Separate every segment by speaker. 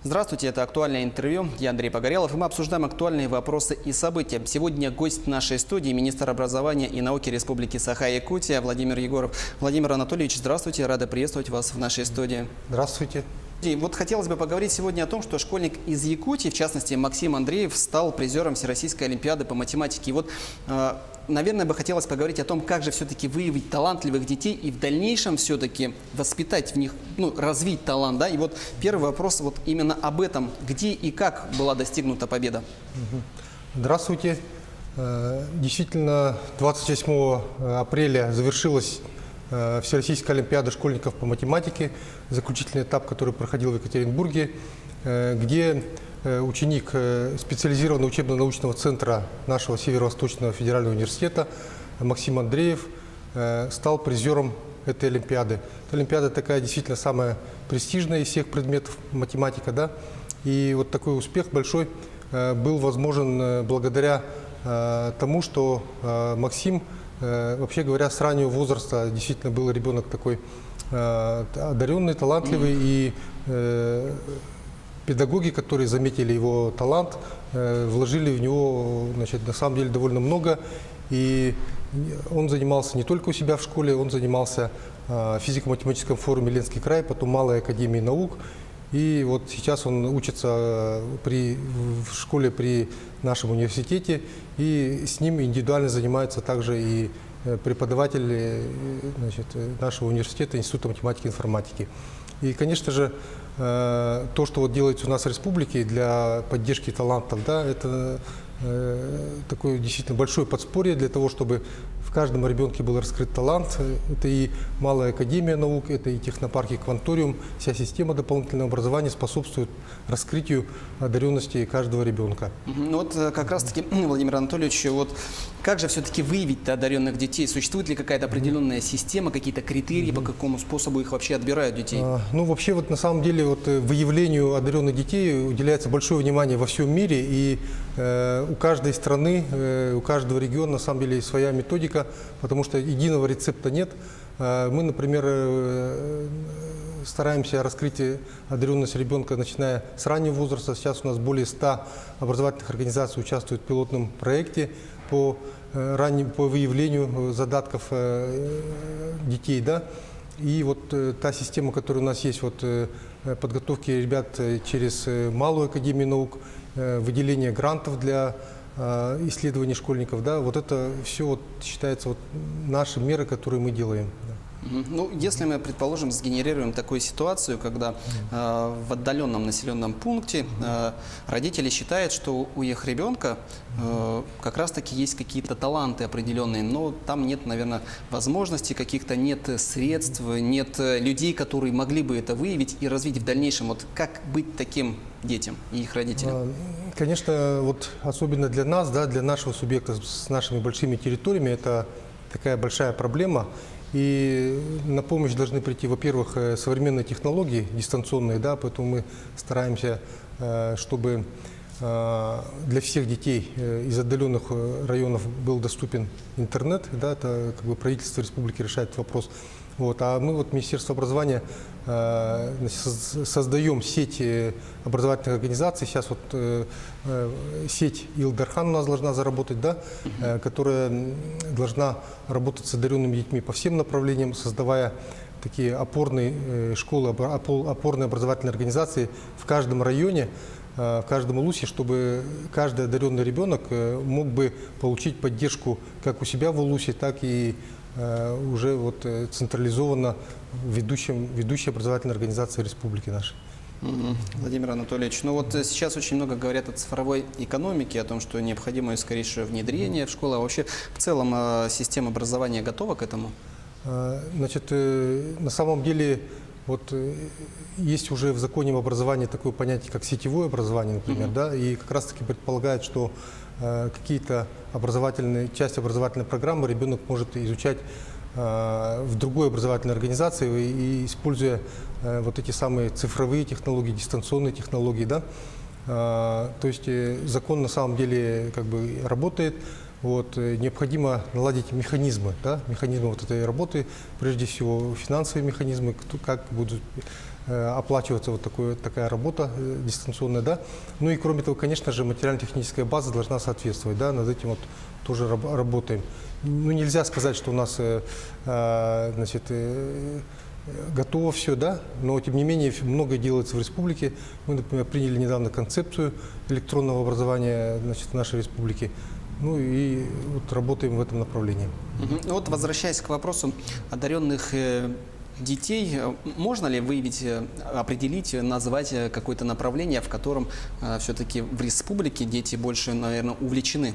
Speaker 1: Здравствуйте, это «Актуальное интервью». Я Андрей Погорелов, и мы обсуждаем актуальные вопросы и события. Сегодня гость нашей студии – министр образования и науки Республики Саха-Якутия Владимир Егоров. Владимир Анатольевич, здравствуйте, рада приветствовать вас в нашей студии.
Speaker 2: Здравствуйте.
Speaker 1: И вот хотелось бы поговорить сегодня о том, что школьник из Якутии, в частности Максим Андреев, стал призером Всероссийской олимпиады по математике. И вот, наверное, бы хотелось поговорить о том, как же все-таки выявить талантливых детей и в дальнейшем все-таки воспитать в них, развить талант. Да? И вот первый вопрос вот именно об этом. Где и как была достигнута победа?
Speaker 2: Здравствуйте. Действительно, 28 апреля завершилась Всероссийская олимпиада школьников по математике, заключительный этап, который проходил в Екатеринбурге, где ученик специализированного учебно-научного центра нашего Северо-Восточного федерального университета Максим Андреев стал призером этой олимпиады. Эта олимпиада такая действительно самая престижная из всех предметов математика, да? И вот такой успех большой был возможен благодаря тому, что Максим, вообще говоря, с раннего возраста действительно был ребенок такой одаренный, талантливый, и педагоги, которые заметили его талант, вложили в него, на самом деле, довольно много. И он занимался не только у себя в школе, он занимался в физико-математическом форуме «Ленский край», потом Малой академии наук. И вот сейчас он учится в школе при нашем университете, и с ним индивидуально занимается также и преподаватель нашего университета, Института математики и информатики. И, конечно же, то, что вот делается у нас в республике для поддержки талантов, да, это такое действительно большое подспорье для того, чтобы в каждом ребенке был раскрыт талант. Это и Малая академия наук, это и технопарки «Кванториум». Вся система дополнительного образования способствует раскрытию одаренности каждого ребенка.
Speaker 1: Ну вот как раз-таки, Владимир Анатольевич, вот как же все-таки выявить одаренных детей? Существует ли какая-то определенная система, какие-то критерии, по какому способу их вообще отбирают детей?
Speaker 2: Ну, вообще, вот на самом деле, вот выявлению одаренных детей уделяется большое внимание во всем мире, и у каждой страны, у каждого региона, на самом деле, своя методика, потому что единого рецепта нет. Мы, например, стараемся раскрыть одаренность ребенка, начиная с раннего возраста. Сейчас у нас более 100 образовательных организаций участвуют в пилотном проекте по выявлению задатков детей, да. И вот та система, которая у нас есть, вот подготовки ребят через Малую академию наук, выделение грантов для исследований школьников, да, вот это все вот считается вот наши меры, которые мы делаем.
Speaker 1: Ну, если мы, предположим, сгенерируем такую ситуацию, когда в отдаленном населенном пункте родители считают, что у их ребенка как раз-таки есть какие-то таланты определенные, но там нет, наверное, возможностей каких-то, нет средств, нет людей, которые могли бы это выявить и развить в дальнейшем. Вот как быть таким детям и их родителям?
Speaker 2: Конечно, вот особенно для нас, да, для нашего субъекта с нашими большими территориями, это такая большая проблема. И на помощь должны прийти, во-первых, современные технологии дистанционные, да, поэтому мы стараемся, чтобы для всех детей из отдаленных районов был доступен интернет, да, это как бы правительство республики решает этот вопрос. Вот, а мы, вот, Министерство образования, создаем сеть образовательных организаций. Сейчас вот сеть Илдархан у нас должна заработать, да, которая должна работать с одаренными детьми по всем направлениям, создавая такие опорные школы, опорные образовательные организации в каждом районе, в каждом улусе, чтобы каждый одаренный ребенок мог бы получить поддержку как у себя в улусе, так и уже вот централизованно ведущей образовательной организации республики нашей.
Speaker 1: Владимир Анатольевич, ну вот сейчас очень много говорят о цифровой экономике, о том, что необходимо ее скорейшее внедрение в школы. А вообще в целом система образования готова к этому?
Speaker 2: Значит, на самом деле вот есть уже в законе об образовании такое понятие, как сетевое образование, например, да, и как раз-таки предполагает, что какие-то части образовательной программы ребенок может изучать в другой образовательной организации, и используя вот эти самые цифровые технологии, дистанционные технологии, да. То есть закон на самом деле как бы работает. Вот, необходимо наладить механизмы, да, механизмы вот этой работы, прежде всего финансовые механизмы, как будут оплачиваться вот такая работа дистанционная, да. Ну и кроме того, конечно же, материально-техническая база должна соответствовать, да, над этим вот тоже работаем. Ну, нельзя сказать, что у нас, значит, готово все, да, но тем не менее многое делается в республике. Мы, например, приняли недавно концепцию электронного образования, значит, в нашей республике. Ну и вот работаем в этом направлении.
Speaker 1: Ну вот, возвращаясь к вопросу одаренных детей, можно ли выявить, определить, назвать какое-то направление, в котором все-таки в республике дети больше, наверное, увлечены?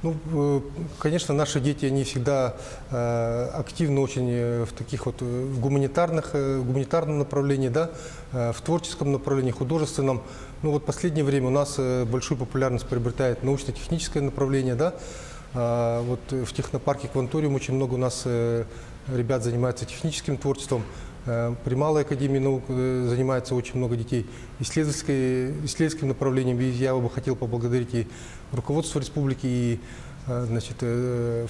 Speaker 2: Ну, конечно, наши дети, они всегда активны очень в таких вот в гуманитарном направлении, да, в творческом направлении, художественном. Ну вот в последнее время у нас большую популярность приобретает научно-техническое направление, да. Вот в технопарке «Кванториум» очень много у нас ребят занимаются техническим творчеством. При Малой академии наук занимается очень много детей исследовательским направлением. И я бы хотел поблагодарить и руководство республики, и, значит,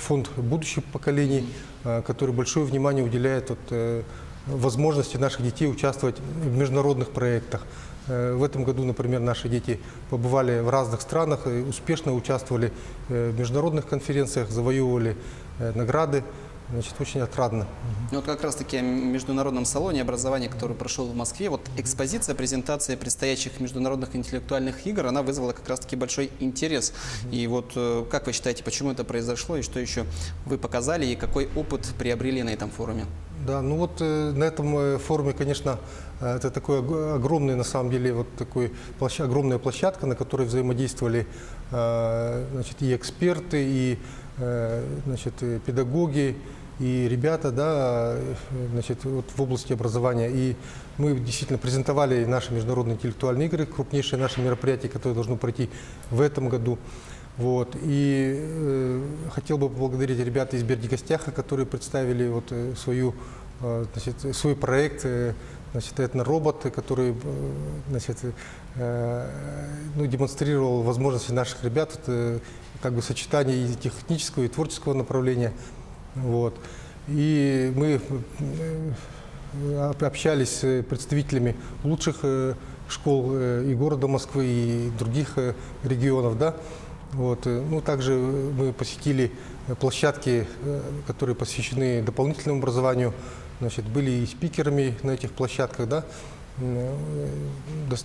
Speaker 2: фонд будущих поколений, который большое внимание уделяет возможности наших детей участвовать в международных проектах. В этом году, например, наши дети побывали в разных странах и успешно участвовали в международных конференциях, завоевывали награды. Значит, очень отрадно.
Speaker 1: Ну, вот как раз-таки о международном салоне образования, который прошел в Москве, вот экспозиция, презентация предстоящих международных интеллектуальных игр, она вызвала как раз-таки большой интерес. И вот как вы считаете, почему это произошло, и что еще вы показали, и какой опыт приобрели на этом форуме?
Speaker 2: Да, ну вот на этом форуме, конечно, это такой огромный, на самом деле, вот такой огромная площадка, на которой взаимодействовали, значит, и эксперты, и, значит, и педагоги, и ребята, да, значит, вот в области образования. И мы действительно презентовали наши международные интеллектуальные игры, крупнейшее наше мероприятие, которое должно пройти в этом году. Вот. И хотел бы поблагодарить ребят из Бердикостяха, которые представили вот значит, свой проект, значит, этноробот, который, значит, ну, демонстрировал возможности наших ребят, как бы сочетание и технического, и творческого направления. Вот. И мы общались с представителями лучших школ и города Москвы, и других регионов, да. Вот. Ну, также мы посетили площадки, которые посвящены дополнительному образованию. Значит, были и спикерами на этих площадках, да.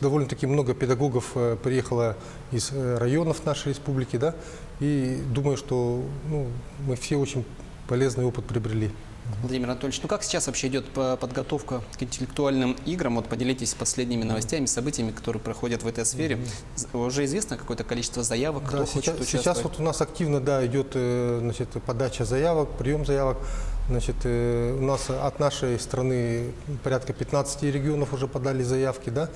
Speaker 2: Довольно-таки много педагогов приехало из районов нашей республики, да. И думаю, что, ну, мы все очень полезный опыт приобрели.
Speaker 1: Владимир Анатольевич, ну как сейчас вообще идет подготовка к интеллектуальным играм? Вот поделитесь последними новостями, событиями, которые проходят в этой сфере. Уже известно какое-то количество заявок, кто хочет участвовать?
Speaker 2: Сейчас вот у нас активно, да, идет, значит, подача заявок, прием заявок. Значит, у нас от нашей страны порядка 15 регионов уже подали заявки, да.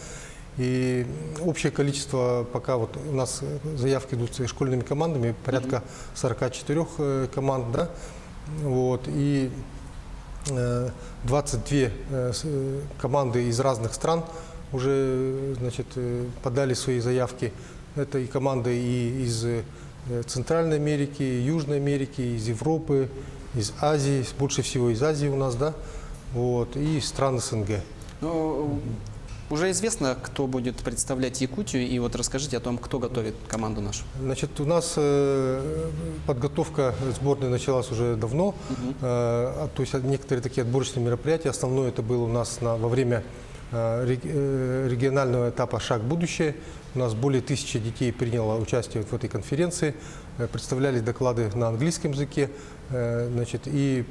Speaker 2: И общее количество, пока вот у нас заявки идут школьными командами, порядка 44 команд, да. Вот, и 22 команды из разных стран уже, значит, подали свои заявки. Это и команды и из Центральной Америки, Южной Америки, из Европы, из Азии, больше всего из Азии у нас, да, вот, и стран СНГ.
Speaker 1: Ну, уже известно, кто будет представлять Якутию, и вот расскажите о том, кто готовит команду нашу.
Speaker 2: Значит, у нас подготовка сборной началась уже давно, то есть некоторые такие отборочные мероприятия. Основное это было у нас во время регионального этапа «Шаг в будущее». У нас более 1000 детей приняло участие в этой конференции, представляли доклады на английском языке. Значит, и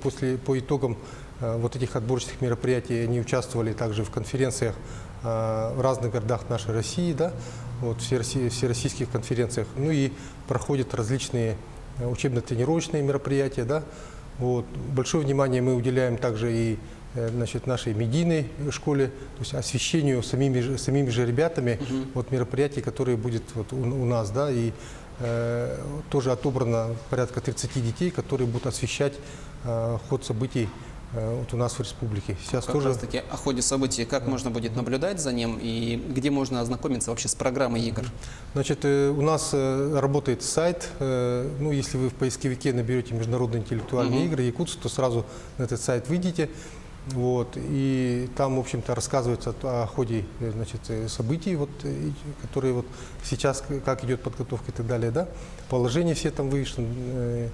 Speaker 2: по итогам вот этих отборочных мероприятий они участвовали также в конференциях в разных городах нашей России, да, вот, всероссийских конференциях. Ну и проходят различные учебно-тренировочные мероприятия, да. Вот. Большое внимание мы уделяем также и, значит, нашей медийной школе, то есть освещению самими же ребятами вот, мероприятий, которые будут вот у нас, да, и тоже отобрано порядка 30 детей, которые будут освещать ход событий вот у нас в республике. Сейчас
Speaker 1: как
Speaker 2: тоже
Speaker 1: раз таки о ходе событий, как можно будет наблюдать за ним и где можно ознакомиться вообще с программой игр?
Speaker 2: Значит, у нас работает сайт, ну, если вы в поисковике наберете международные интеллектуальные игры Якутск, то сразу на этот сайт выйдете. Вот, и там, в общем-то, рассказывается о ходе, значит, событий, вот, которые вот сейчас, как идет подготовка и так далее, да, положения все там вывешены,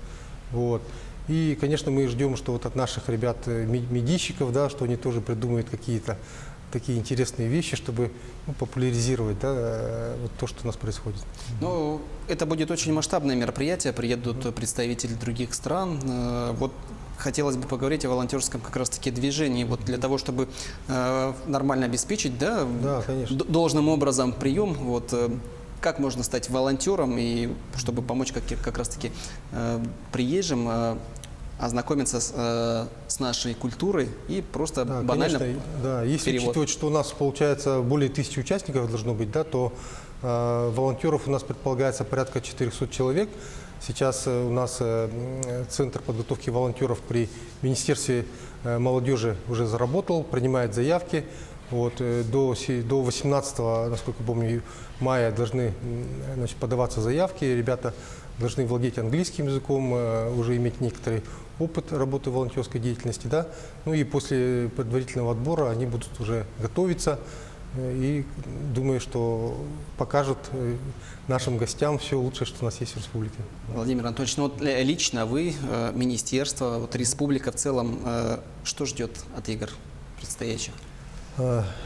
Speaker 2: вот. И, конечно, мы ждем, что вот от наших ребят, медийщиков, да, что они тоже придумают какие-то такие интересные вещи, чтобы популяризировать, да, вот то, что у нас происходит.
Speaker 1: Ну, это будет очень масштабное мероприятие, приедут представители других стран. Вот хотелось бы поговорить о волонтерском как раз-таки движении, вот для того, чтобы нормально обеспечить, да,
Speaker 2: конечно.
Speaker 1: Должным образом прием, вот, как можно стать волонтером, и чтобы помочь как раз-таки приезжим ознакомиться с нашей культурой и просто банально
Speaker 2: конечно, да. Если
Speaker 1: перевод.
Speaker 2: учитывать, что у нас получается более 1000 участников должно быть, да, то волонтеров у нас предполагается порядка 400 человек. Сейчас у нас Центр подготовки волонтеров при Министерстве молодежи уже заработал, принимает заявки. Вот, до 18, насколько помню, мая должны, значит, подаваться заявки. Ребята должны владеть английским языком, уже иметь некоторый опыт работы в волонтерской деятельности. Да? Ну и после предварительного отбора они будут уже готовиться. И думаю, что покажут нашим гостям все лучшее, что у нас есть в республике.
Speaker 1: Владимир Анатольевич, ну вот лично вы, министерство, вот республика в целом, что ждет от игр предстоящих?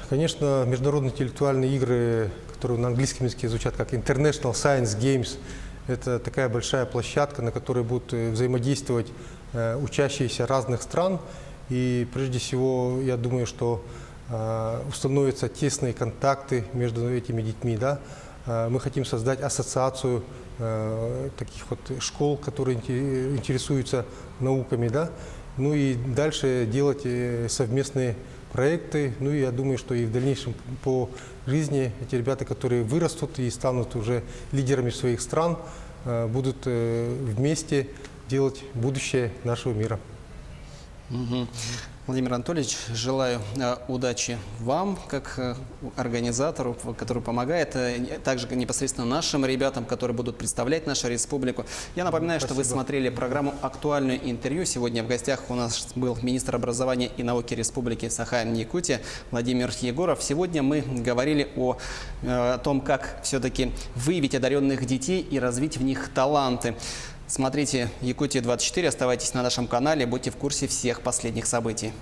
Speaker 2: Конечно, международные интеллектуальные игры, которые на английском языке звучат как International Science Games, это такая большая площадка, на которой будут взаимодействовать учащиеся разных стран. И прежде всего, я думаю, что установятся тесные контакты между этими детьми. Да? Мы хотим создать ассоциацию таких вот школ, которые интересуются науками. Да? Ну и дальше делать совместные проекты. Ну и я думаю, что и в дальнейшем по жизни эти ребята, которые вырастут и станут уже лидерами своих стран, будут вместе делать будущее нашего мира.
Speaker 1: Владимир Анатольевич, желаю удачи вам, как организатору, который помогает, также непосредственно нашим ребятам, которые будут представлять нашу республику. Я напоминаю, что вы смотрели программу «Актуальное интервью». Сегодня в гостях у нас был министр образования и науки Республики Саха-Якутия Владимир Егоров. Сегодня мы говорили о том, как все-таки выявить одаренных детей и развить в них таланты. Смотрите Якутия-24, оставайтесь на нашем канале, будьте в курсе всех последних событий.